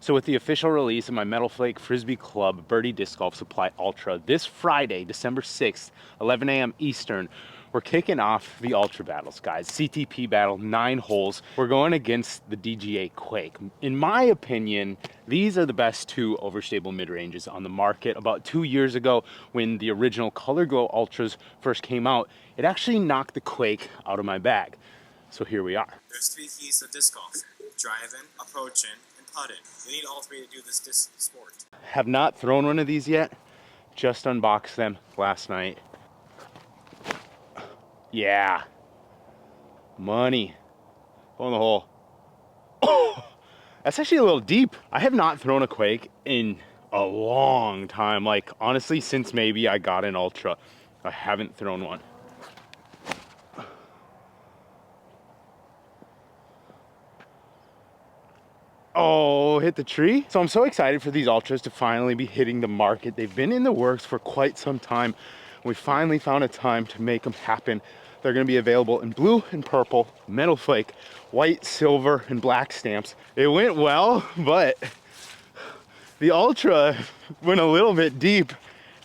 So with the official release of my Metal Flake Frisbee Club Birdie Disc Golf Supply Ultra this Friday, December 6th, 11 a.m. Eastern, we're kicking off the Ultra Battles, guys. CTP battle, 9 holes. We're going against the DGA Quake. In my opinion, these are the best 2 overstable mid-ranges on the market. About 2 years ago, when the original Color Glow Ultras first came out, it actually knocked the Quake out of my bag. So here we are. There's 3 keys to disc golf: driving, approaching, and putting. You need all 3 to do this disc sport. Have not thrown one of these yet. Just unboxed them last night. Yeah. Money. Hole in the hole. Oh, that's actually a little deep. I have not thrown a Quake in a long time. Like, honestly, since maybe I got an Ultra, I haven't thrown one. Oh, hit the tree. So I'm so excited for these Ultras to finally be hitting the market. They've been in the works for quite some time. We finally found a time to make them happen. They're gonna be available in blue and purple, Metal Flake, white, silver, and black stamps. It went well, but the Ultra went a little bit deep.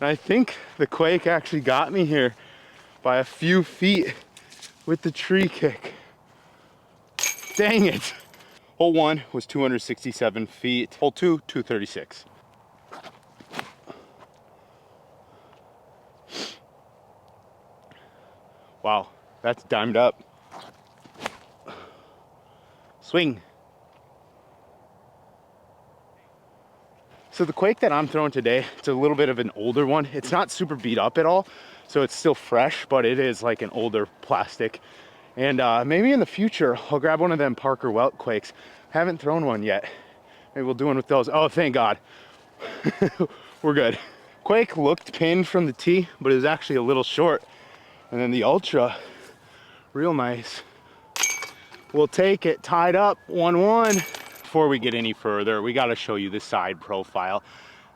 And I think the Quake actually got me here by a few feet with the tree kick. Dang it. Hole 1 was 267 feet. Hole 2, 236. Wow, that's dimed up. Swing. So the Quake that I'm throwing today, it's a little bit of an older one. It's not super beat up at all, so it's still fresh, but it is like an older plastic. And maybe in the future, I'll grab one of them Parker Welt Quakes. Haven't thrown one yet. Maybe we'll do one with those. Oh, thank God. We're good. Quake looked pinned from the tee, but it was actually a little short. And then the Ultra, real nice. We'll take it tied up 1-1. Before we get any further, we gotta show you the side profile.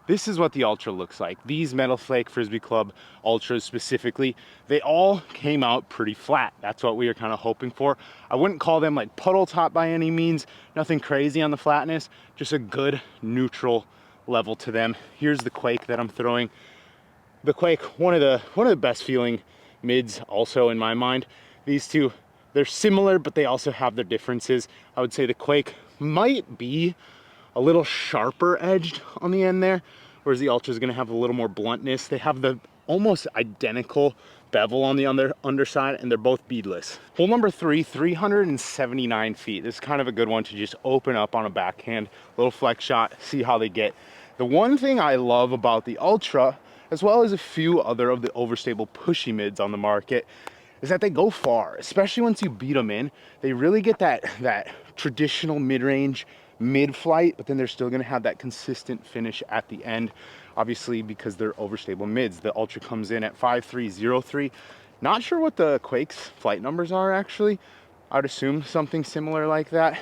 This is what the Ultra looks like. These Metal Flake Frisbee Club Ultras specifically, they all came out pretty flat. That's what we were kind of hoping for. I wouldn't call them like puddle top by any means. Nothing crazy on the flatness, just a good neutral level to them. Here's the Quake that I'm throwing. The Quake, one of the best feeling mids also in my mind. These two, they're similar, but they also have their differences. I would say the Quake might be a little sharper edged on the end there, whereas the Ultra is going to have a little more bluntness. They have the almost identical bevel on the underside, and they're both beadless. Hole number 3, 379 feet. This is kind of a good one to just open up on a backhand, little flex shot, see how they get. The one thing I love about the Ultra, as well as a few other of the overstable pushy mids on the market, is that they go far, especially once you beat them in. They really get that traditional mid-range, mid-flight, but then they're still gonna have that consistent finish at the end, obviously because they're overstable mids. The Ultra comes in at 5.303. Not sure what the Quake's flight numbers are actually. I'd assume something similar like that.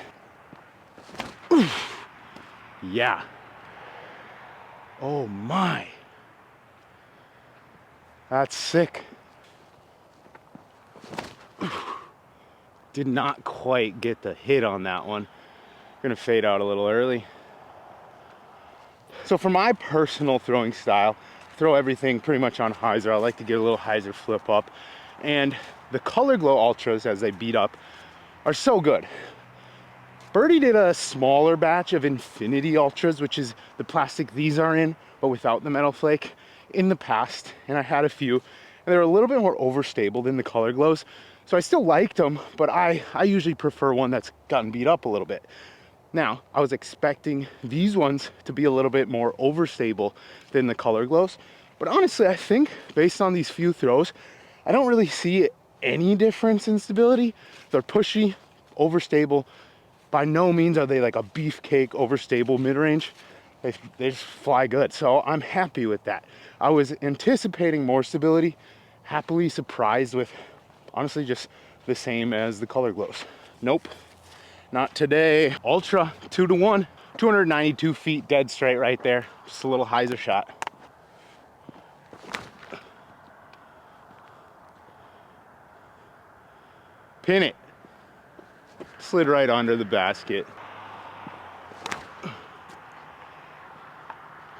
Oof. Yeah. Oh my. That's sick. Did not quite get the hit on that one. Gonna fade out a little early. So for my personal throwing style, throw everything pretty much on hyzer. I like to get a little hyzer flip up. And the Color Glow Ultras, as they beat up, are so good. Birdie did a smaller batch of Infinity Ultras, which is the plastic these are in, but without the Metal Flake, in the past. And I had a few, and they were a little bit more overstable than the Color Glows. So I still liked them, but I usually prefer one that's gotten beat up a little bit. Now, I was expecting these ones to be a little bit more overstable than the Color Glows. But honestly, I think based on these few throws, I don't really see any difference in stability. They're pushy, overstable. By no means are they like a beefcake overstable mid-range. They just fly good. So I'm happy with that. I was anticipating more stability, happily surprised with honestly just the same as the Color Glows. Nope, not today. Ultra 2-1, 292 feet dead straight right there. Just a little hyzer shot. Pin it. Slid right under the basket.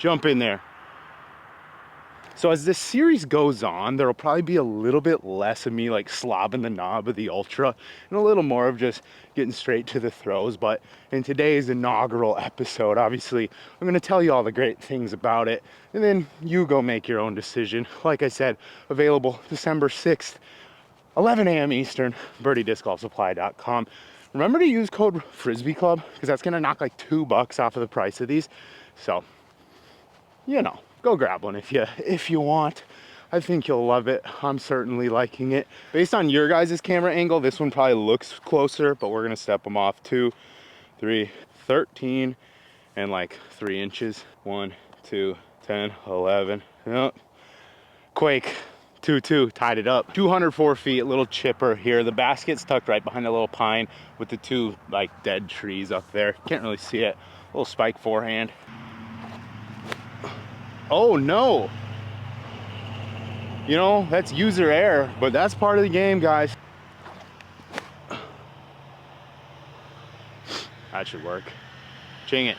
Jump in there. So as this series goes on, there'll probably be a little bit less of me like slobbing the knob of the Ultra and a little more of just getting straight to the throws. But in today's inaugural episode, obviously, I'm gonna tell you all the great things about it, and then you go make your own decision. Like I said, available December 6th, 11 a.m. Eastern, birdiediscgolfsupply.com. Remember to use code Frisbee Club, because that's gonna knock like $2 off of the price of these. So, you know, go grab one if you want. I think you'll love it. I'm certainly liking it. Based on your guys' camera angle, this one probably looks closer, but we're gonna step them off 2, 3, 13, and like 3 inches. 1, 2, 10, 11. Yep. Quake. 2-2, tied it up. 204 feet, little chipper here. The basket's tucked right behind a little pine with the 2 like dead trees up there. Can't really see it. Little spike forehand. Oh no! You know, that's user error, but that's part of the game, guys. That should work. Ching it.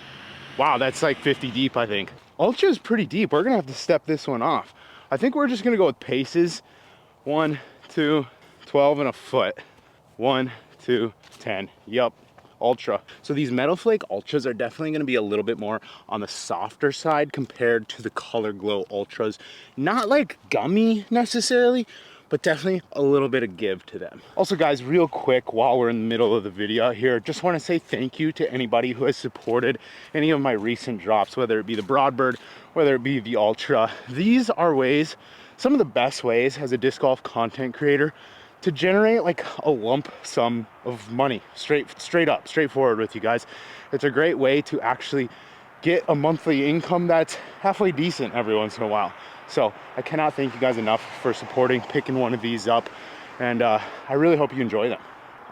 Wow, that's like 50 deep, I think. Ultra's pretty deep. We're gonna have to step this one off. I think we're just gonna go with paces. 1, 2, 12 and a foot. 1, 2, 10. Yup. Ultra. So these Metal Flake Ultras are definitely going to be a little bit more on the softer side compared to the Color Glow Ultras. Not like gummy necessarily, but definitely a little bit of give to them. Also guys, real quick, while we're in the middle of the video here, just want to say thank you to anybody who has supported any of my recent drops, whether it be the Broadbird, whether it be the Ultra. These are ways, some of the best ways as a disc golf content creator to generate like a lump sum of money, straightforward with you guys. It's a great way to actually get a monthly income that's halfway decent every once in a while. So I cannot thank you guys enough for supporting, picking one of these up, and I really hope you enjoy them.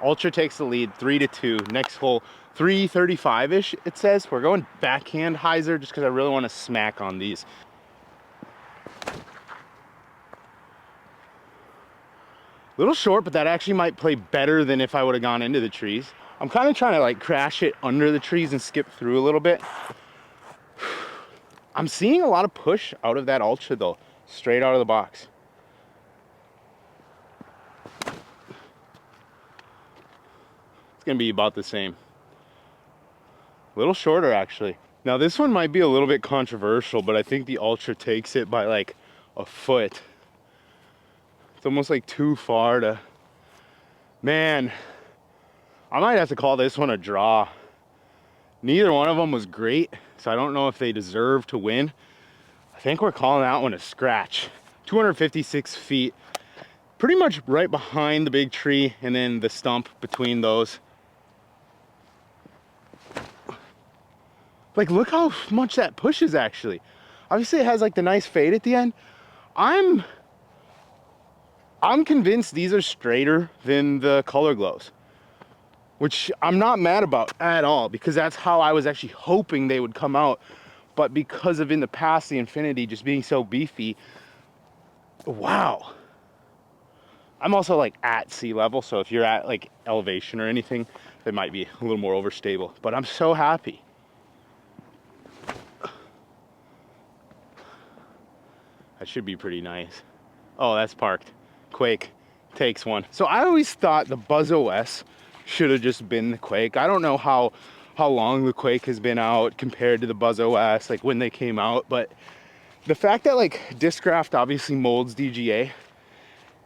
Ultra takes the lead, 3-2. Next hole, 335-ish it says. We're going backhand hyzer just because I really want to smack on these. Little short, but that actually might play better than if I would have gone into the trees. I'm kind of trying to like crash it under the trees and skip through a little bit. I'm seeing a lot of push out of that Ultra though, straight out of the box. It's gonna be about the same. A little shorter actually. Now this one might be a little bit controversial, but I think the Ultra takes it by like a foot. It's almost like too far to, man, I might have to call this one a draw. Neither one of them was great, so I don't know if they deserve to win. I think we're calling that one a scratch. 256 feet, pretty much right behind the big tree and then the stump between those. Like, look how much that pushes actually. Obviously it has like the nice fade at the end. I'm convinced these are straighter than the Color Glows, which I'm not mad about at all because that's how I was actually hoping they would come out. But because of in the past, the Infinity just being so beefy, wow. I'm also like at sea level, so if you're at like elevation or anything, they might be a little more overstable, but I'm so happy. That should be pretty nice. Oh, that's parked. Quake takes one. So I always thought the Buzzz OS should have just been the Quake. I don't know how long the Quake has been out compared to the Buzzz OS, like when they came out, but the fact that like Discraft obviously molds DGA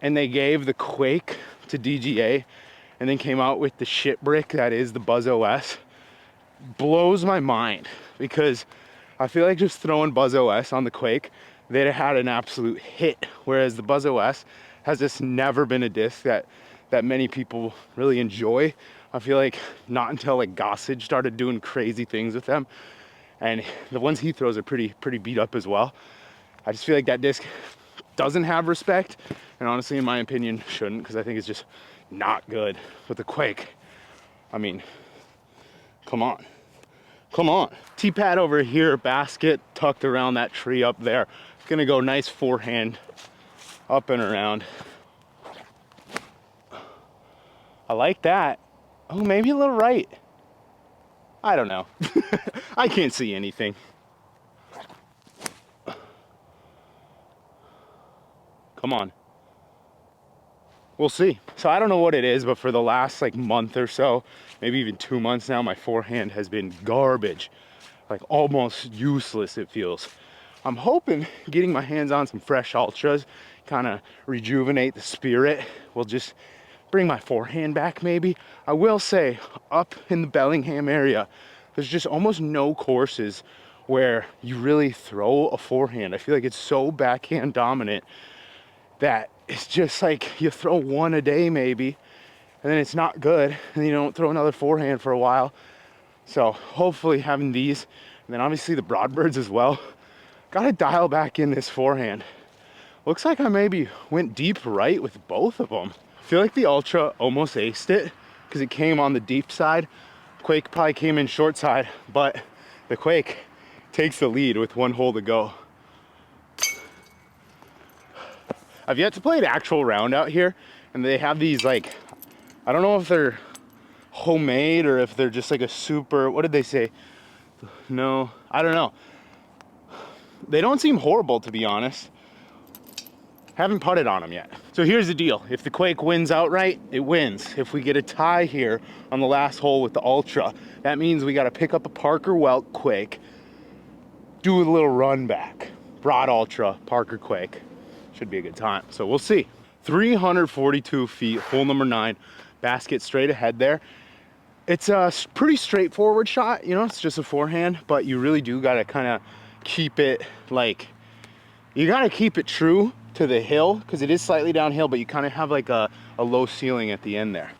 and they gave the Quake to DGA and then came out with the shit brick that is the Buzzz OS blows my mind, because I feel like just throwing Buzzz OS on the Quake, they'd have had an absolute hit, whereas the Buzzz OS has just never been a disc that many people really enjoy. I feel like not until like Gossage started doing crazy things with them, and the ones he throws are pretty beat up as well. I just feel like that disc doesn't have respect, and honestly in my opinion shouldn't, because I think it's just not good. With the Quake, I mean, come on. T-pad over here, basket tucked around that tree up there. Gonna go nice forehand up and around. I like that. Oh, maybe a little right. I don't know. I can't see anything. Come on. We'll see. So I don't know what it is, but for the last like month or so, maybe even 2 months now, my forehand has been garbage. Like almost useless, it feels. I'm hoping getting my hands on some fresh ultras, kind of rejuvenate the spirit, will just bring my forehand back maybe. I will say, up in the Bellingham area, there's just almost no courses where you really throw a forehand. I feel like it's so backhand dominant that it's just like you throw one a day maybe, and then it's not good, and you don't throw another forehand for a while. So hopefully having these, and then obviously the Broadbirds as well, gotta dial back in this forehand. Looks like I maybe went deep right with both of them. I feel like the Ultra almost aced it because it came on the deep side. Quake probably came in short side, but the Quake takes the lead with 1 hole to go. I've yet to play an actual round out here, and they have these like, I don't know if they're homemade or if they're just like a super, what did they say? No, I don't know. They don't seem horrible, to be honest. Haven't putted on them yet. So here's the deal. If the Quake wins outright, it wins. If we get a tie here on the last hole with the Ultra, that means we got to pick up a Parker Welt Quake, do a little run back. Broad Ultra, Parker Quake. Should be a good time. So we'll see. 342 feet, hole number 9, basket straight ahead there. It's a pretty straightforward shot, you know, it's just a forehand, but you really do got to kind of keep it like, you got to keep it true to the hill because it is slightly downhill, but you kind of have like a low ceiling at the end there.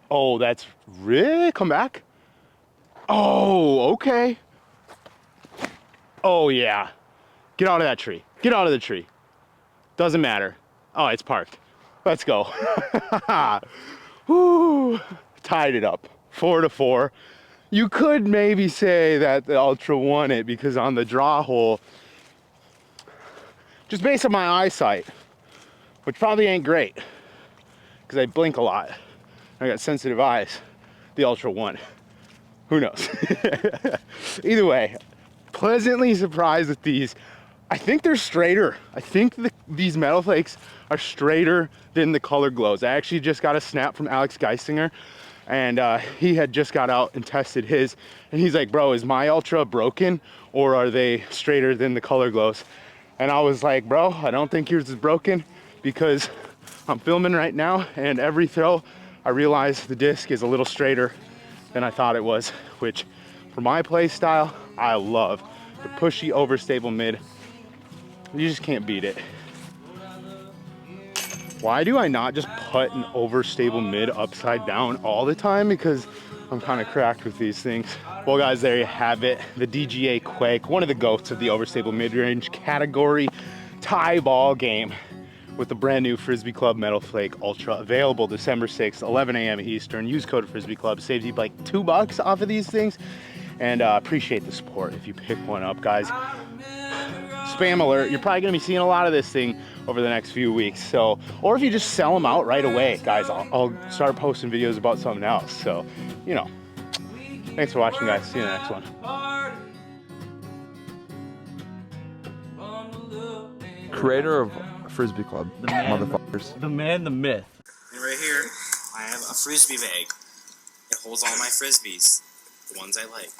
Oh, that's really, come back. Oh, okay. Oh yeah, get out of that tree. Get out of the tree. Doesn't matter. Oh, it's parked. Let's go. Woo. Tied it up 4-4. You could maybe say that the Ultra won it because on the draw hole, just based on my eyesight, which probably ain't great because I blink a lot, I got sensitive eyes, the Ultra won. Who knows? Either way, pleasantly surprised with these. I think they're straighter. I think these metal flakes are straighter than the color glows. I actually just got a snap from Alex Geisinger, and he had just got out and tested his, and he's like, bro, is my Ultra broken or are they straighter than the color glows? And I was like, bro, I don't think yours is broken because I'm filming right now, and every throw I realize the disc is a little straighter than I thought it was, which for my play style, I love. The pushy overstable mid, you just can't beat it. Why do I not just put an overstable mid upside down all the time? Because I'm kind of cracked with these things. Well guys, there you have it. The DGA Quake, one of the goats of the overstable mid-range category, tie ball game with the brand new Frisbee Club Metal Flake Ultra, available December 6th, 11 a.m. Eastern. Use code Frisbee Club, saves you like $2 off of these things. And appreciate the support if you pick one up, guys. Spam alert, you're probably gonna be seeing a lot of this thing over the next few weeks. So, or if you just sell them out right away, guys, I'll start posting videos about something else. So, you know, thanks for watching, guys. See you in the next one. Creator of Frisbee Club, The man, motherfuckers. the man, the myth. And right here, I have a Frisbee bag. It holds all my Frisbees, the ones I like.